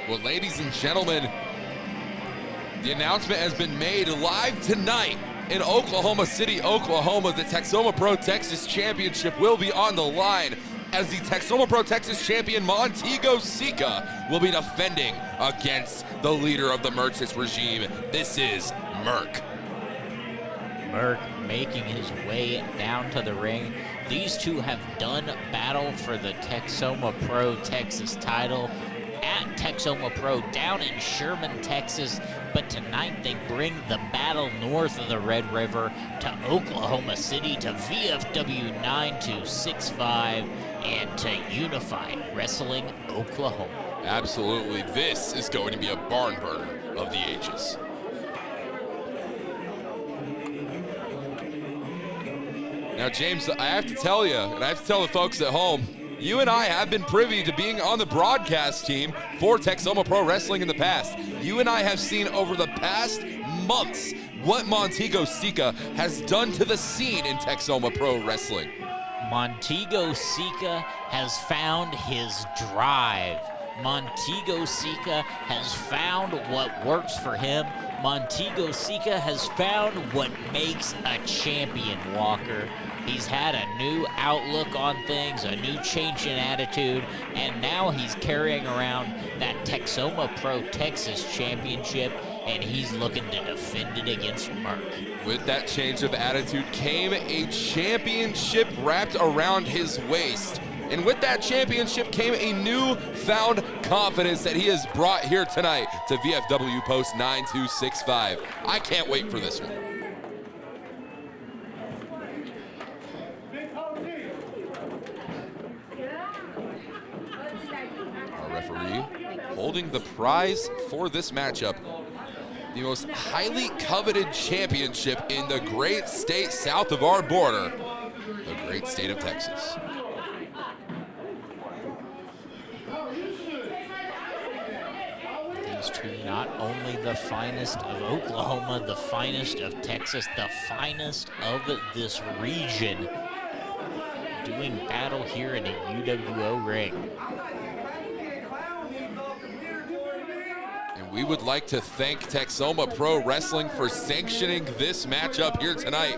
Well, ladies and gentlemen, the announcement has been made live tonight in Oklahoma City, Oklahoma. The Texoma Pro Texas Championship will be on the line as the Texoma Pro Texas champion Montego Seeka will be defending against the leader of the Merc's regime. This is Merc. Merc making his way down to the ring. These two have done battle for the Texoma Pro Texas title at Texoma Pro down in Sherman, Texas, but tonight they bring the battle north of the Red River to Oklahoma City, to VFW 9265, and to Unified Wrestling Oklahoma. Absolutely, this is going to be a barn burner of the ages. Now, James, I have to tell you, and I have to tell the folks at home, you and I have been privy to being on the broadcast team for Texoma Pro Wrestling in the past. You and I have seen over the past months what Montego Seeka has done to the scene in Texoma Pro Wrestling. Montego Seeka has found his drive. Montego Seeka has found what works for him. Montego Seeka has found what makes a champion, Walker. He's had a new outlook on things, a new change in attitude, and now he's carrying around that Texoma Pro Texas Championship, and he's looking to defend it against Merc. With that change of attitude came a championship wrapped around his waist. And with that championship came a newfound confidence that he has brought here tonight to VFW Post 9265. I can't wait for this one. Our referee holding the prize for this matchup, the most highly coveted championship in the great state south of our border, the great state of Texas. These two, not only the finest of Oklahoma, the finest of Texas, the finest of this region, doing battle here in a UWO ring. And we would like to thank Texoma Pro Wrestling for sanctioning this matchup here tonight.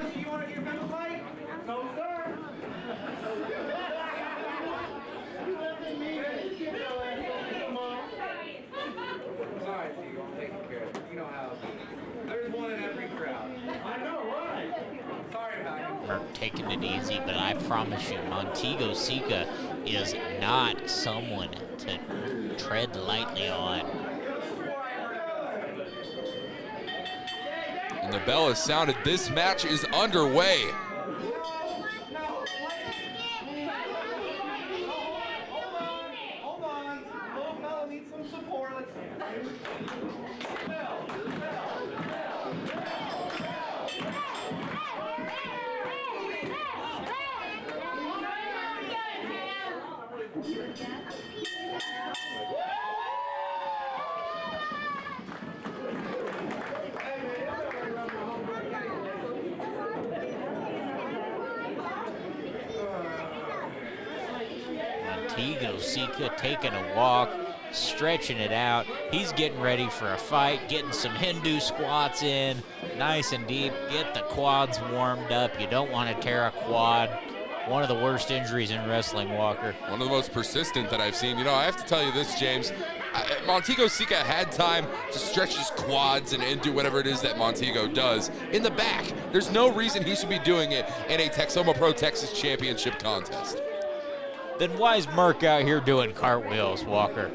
Merc taking it easy, but I promise you, Montego Seeka is not someone to tread lightly on. And the bell has sounded. This match is underway. Montego Seeka taking a walk, stretching it out. He's getting ready for a fight, getting some Hindu squats in, nice and deep. Get the quads warmed up. You don't want to tear a quad. One of the worst injuries in wrestling, Walker. One of the most persistent that I've seen. You know, I have to tell you this, James. Montego Seeka had time to stretch his quads and do whatever it is that Montego does in the back. There's no reason he should be doing it in a Texoma Pro Texas Championship contest. Then why is Merc out here doing cartwheels, Walker?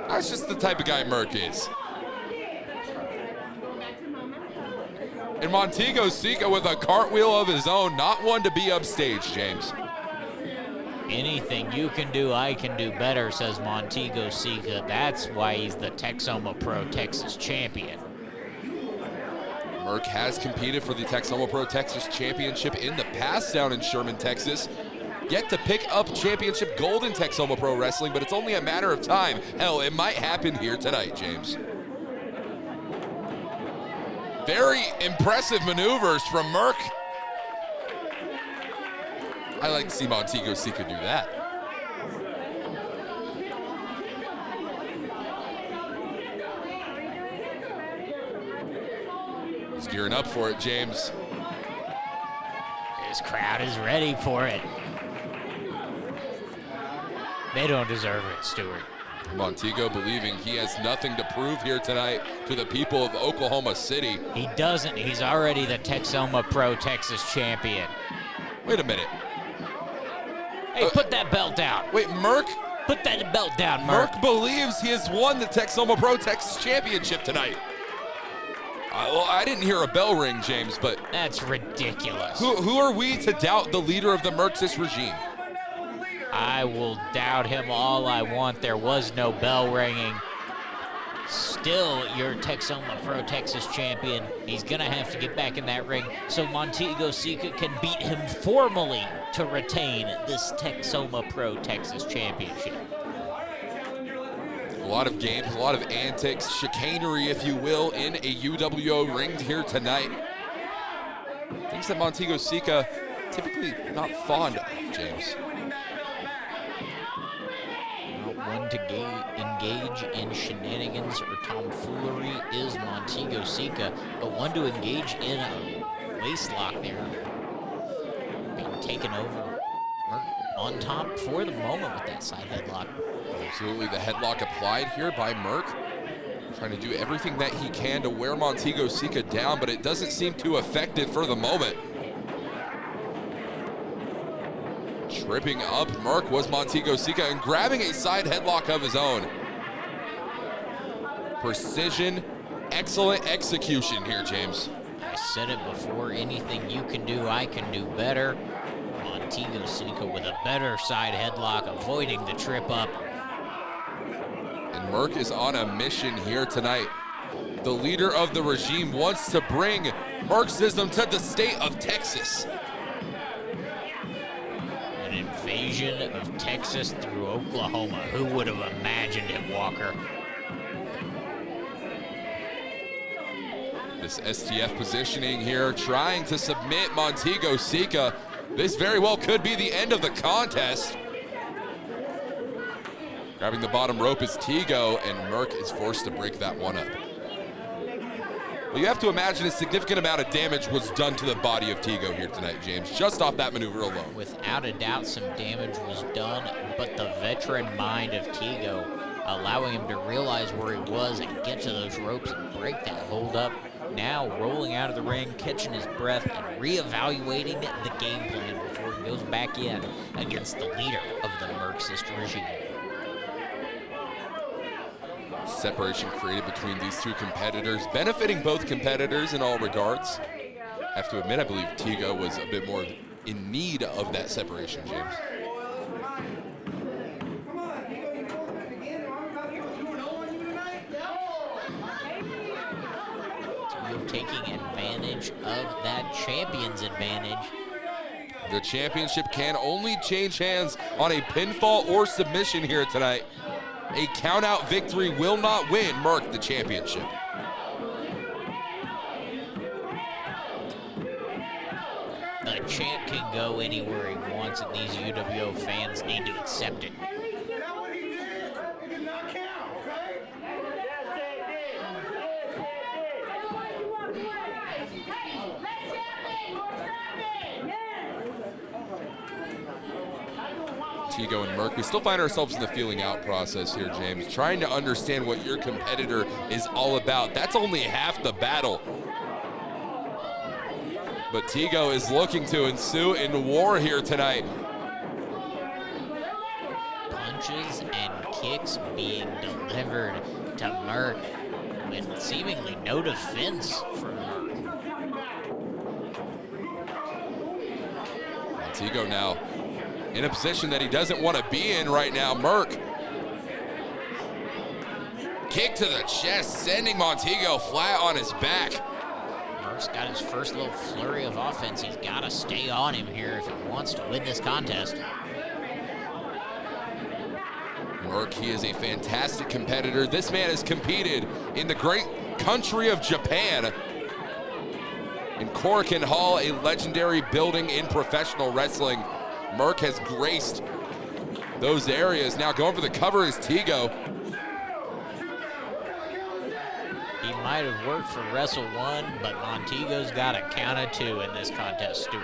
That's just the type of guy Merc is. And Montego Seeka with a cartwheel of his own, not one to be upstage, James. Anything you can do, I can do better, says Montego Seeka. That's why he's the Texoma Pro Texas champion. Merc has competed for the Texoma Pro Texas Championship in the past down in Sherman, Texas. Yet to pick up championship gold in Texoma Pro Wrestling, but it's only a matter of time. Hell, it might happen here tonight, James. Very impressive maneuvers from Merc. I like to see Montego Seeka do that. He's gearing up for it, James. This crowd is ready for it. They don't deserve it, Stuart. Montego believing he has nothing to prove here tonight to the people of Oklahoma City. He doesn't. He's already the Texoma Pro Texas champion. Wait a minute. Hey, put that belt down. Wait, Merc? Put that belt down, Merc. Merc believes he has won the Texoma Pro Texas Championship tonight. Well, I didn't hear a bell ring, James, but... That's ridiculous. Who are we to doubt the leader of the Merc's regime? I will doubt him all I want. There was no bell ringing. Still, your Texoma Pro Texas champion. He's going to have to get back in that ring so Montego Seeka can beat him formally to retain this Texoma Pro Texas championship. A lot of games, a lot of antics, chicanery, if you will, in a UWO ring here tonight. Things that Montego Seeka typically not fond of, James. One to engage in shenanigans or tomfoolery is Montego Seeka, but one to engage in a waistlock there. Being taken over on top for the moment with that side headlock. Absolutely, the headlock applied here by Merc. Trying to do everything that he can to wear Montego Seeka down, but it doesn't seem too effective for the moment. Tripping up Merc was Montego Seeka and grabbing a side headlock of his own. Precision, excellent execution here, James. I said it before, anything you can do, I can do better. Montego Seeka with a better side headlock, avoiding the trip up. And Merc is on a mission here tonight. The leader of the regime wants to bring Mercism to the state of Texas. An invasion of Texas through Oklahoma. Who would have imagined it, Walker? This STF positioning here, trying to submit Montego Seeka. This very well could be the end of the contest. Grabbing the bottom rope is Tego, and Merc is forced to break that one up. Well, you have to imagine a significant amount of damage was done to the body of Tego here tonight, James, just off that maneuver alone. Without a doubt, some damage was done, but the veteran mind of Tego, allowing him to realize where he was and get to those ropes and break that hold up. Now rolling out of the ring, catching his breath, and reevaluating the game plan before he goes back in against the leader of the Mercist regime. Separation created between these two competitors, benefiting both competitors in all regards. I have to admit, I believe Tego was a bit more in need of that separation, James. Taking advantage of that champion's advantage. The championship can only change hands on a pinfall or submission here tonight. A count-out victory will not win Merc the championship. The champ can go anywhere he wants, and these UWO fans need to accept it. Tego and Merc, we still find ourselves in the feeling out process here, James, trying to understand what your competitor is all about. That's only half the battle. But Tego is looking to ensue in war here tonight. Punches and kicks being delivered to Merc with seemingly no defense from Merc. Montego now in a position that he doesn't want to be in right now. Merc. Kick to the chest, sending Montego flat on his back. Merc's got his first little flurry of offense. He's got to stay on him here if he wants to win this contest. Merc, he is a fantastic competitor. This man has competed in the great country of Japan. In Korakuen Hall, a legendary building in professional wrestling. Merc has graced those areas. Now going for the cover is Tego. He might have worked for Wrestle 1, but Montego's got a count of 2 in this contest, Stuart.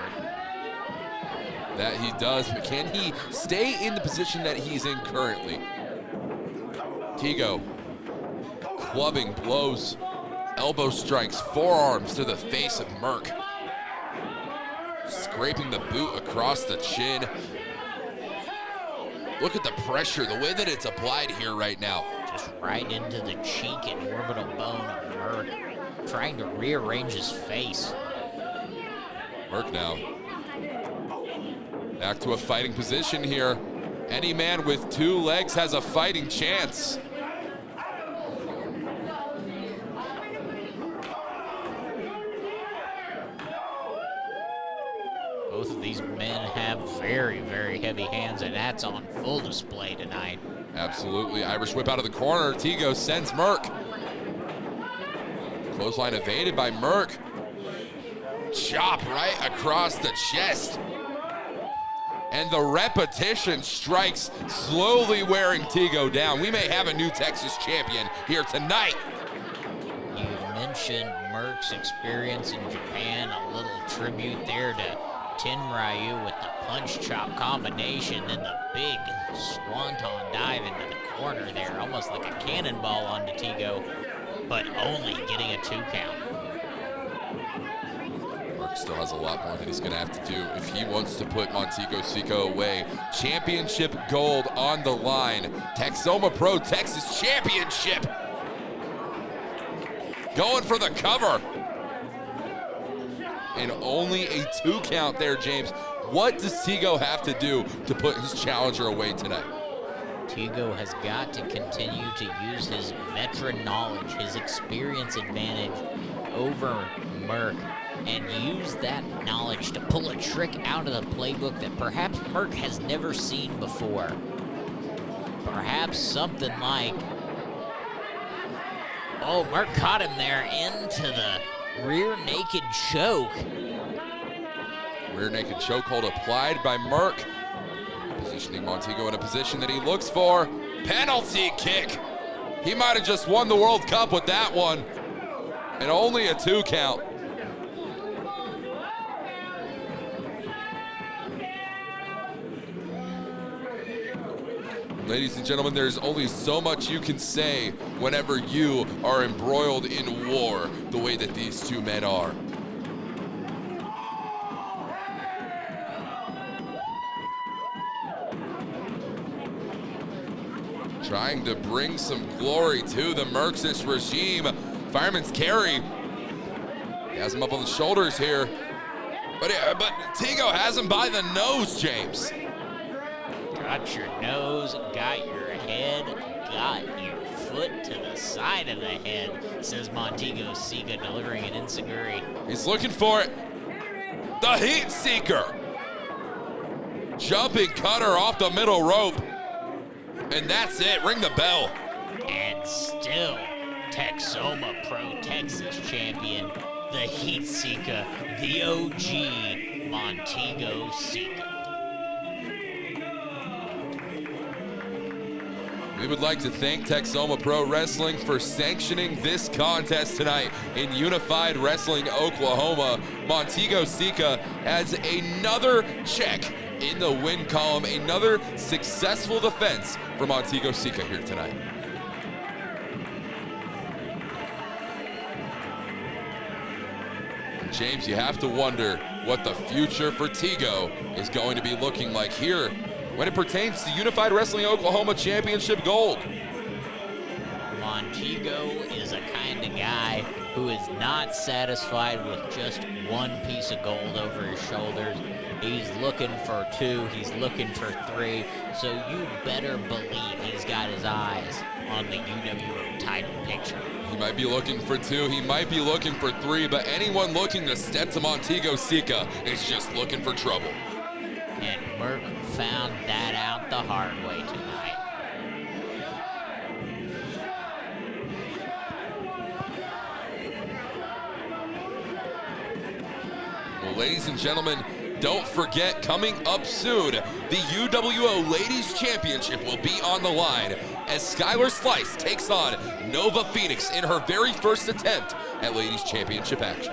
That he does, but can he stay in the position that he's in currently? Montego, clubbing blows, elbow strikes, forearms to the face of Merc. Scraping the boot across the chin. Look at the pressure, the way that it's applied here right now. Just right into the cheek and orbital bone of Merc, trying to rearrange his face. Merc now back to a fighting position here. Any man with 2 legs has a fighting chance. Both of these men have very, very heavy hands, and that's on full display tonight. Absolutely. Irish whip out of the corner. Montego sends Merc. Clothesline evaded by Merc. Chop right across the chest. And the repetition strikes, slowly wearing Montego down. We may have a new Texas champion here tonight. You mentioned Merc's experience in Japan, a little tribute there to Tin Ryu with the punch chop combination, then the big swanton dive into the corner there, almost like a cannonball on Montego, but only getting a 2 count. Merc still has a lot more that he's gonna have to do if he wants to put Montego Seeka away. Championship gold on the line. Texoma Pro Texas Championship. Going for the cover. And only a 2 count there, James. What does Montego have to do to put his challenger away tonight? Montego has got to continue to use his veteran knowledge, his experience advantage over Merc, and use that knowledge to pull a trick out of the playbook that perhaps Merc has never seen before. Perhaps something like, oh, Merc caught him there into the rear naked choke. Rear naked chokehold applied by Merc. Positioning Montego in a position that he looks for. Penalty kick. He might have just won the World Cup with that one. And only a 2 count. Ladies and gentlemen, there's only so much you can say whenever you are embroiled in war the way that these 2 men are. Trying to bring some glory to the Merc's regime. Fireman's carry. He has him up on the shoulders here. But Montego has him by the nose, James. Got your nose, got your head, got your foot to the side of the head, says Montego Seeka, delivering an enziguri. He's looking for it. The Heat Seeker. Jumping cutter off the middle rope. And that's it, ring the bell. And still, Texoma Pro Texas champion, the Heat Seeka, the OG, Montego Seeka. We would like to thank Texoma Pro Wrestling for sanctioning this contest tonight in Unified Wrestling Oklahoma. Montego Seeka has another check in the win column, another successful defense for Montego Seeka here tonight. James, you have to wonder what the future for Tego is going to be looking like here when it pertains to Unified Wrestling Oklahoma Championship gold. Montego is a kind of guy who is not satisfied with just one piece of gold over his shoulders. He's looking for 2, he's looking for 3, so you better believe he's got his eyes on the UWO title picture. He might be looking for 2, he might be looking for 3, but anyone looking to step to Montego Seeka is just looking for trouble. And Merc found that out the hard way tonight. Well, ladies and gentlemen, Don't forget, coming up soon, the UWO Ladies Championship will be on the line as Skylar Slice takes on Nova Phoenix in her very first attempt at Ladies Championship action.